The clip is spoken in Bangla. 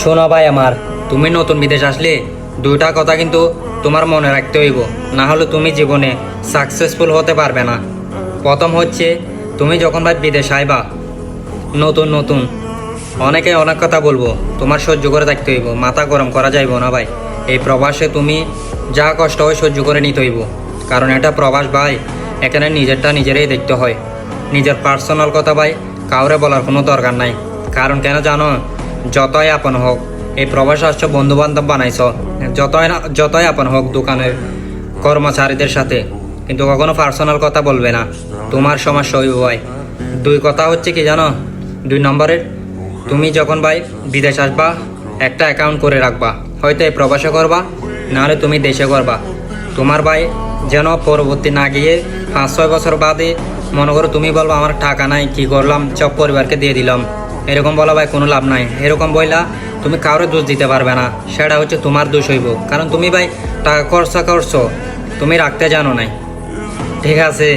শোনো ভাই আমার, তুমি নতুন বিদেশ আসলে দুইটা কথা কিন্তু তোমার মনে রাখতে হইব, না হলে তুমি জীবনে সাকসেসফুল হতে পারবে না। প্রথম হচ্ছে, তুমি যখন ভাই বিদেশ আইবা নতুন নতুন অনেকে অনেক কথা বলবো, তোমার সহ্য করে থাকতে হইব, মাথা গরম করা যাইব না ভাই। এই প্রবাসে তুমি যা কষ্ট হয় সহ্য করে নিতে হইব, কারণ এটা প্রবাস ভাই। এখানে নিজেরটা নিজেরাই দেখতে হয়। নিজের পার্সোনাল কথা ভাই কাউরে বলার কোনো দরকার নাই। কারণ কেন জানো, যতই আপন হোক, এই প্রবাস আসছো বন্ধু বান্ধব বানাইছ, যতই আপন হোক দোকানের কর্মচারীদের সাথে, কিন্তু কখনো পার্সোনাল কথা বলবে না, তোমার সমস্যা হইব ভাই। দুই কথা হচ্ছে কি জানো, 2 নম্বরের, তুমি যখন ভাই বিদেশ আসবা একটা অ্যাকাউন্ট করে রাখবা, হয়তো এই প্রবাসে করবা, নাহলে তুমি দেশে করবা। তোমার ভাই যেন পরবর্তী না গিয়ে 5-6 বছর বাদে মনে করো তুমি বলবো আমার টাকা নাই, কি করলাম, সব পরিবারকে দিয়ে দিলাম, এরকম বলা ভাই কোনো লাভ নাই। এরকম বইলা তুমি কারোর দোষ দিতে পারবে না, সেটা হচ্ছে তোমার দোষ হইব। কারণ তুমি ভাই টাকা খরচা করছো, তুমি রাখতে জানো নাই, ঠিক আছে।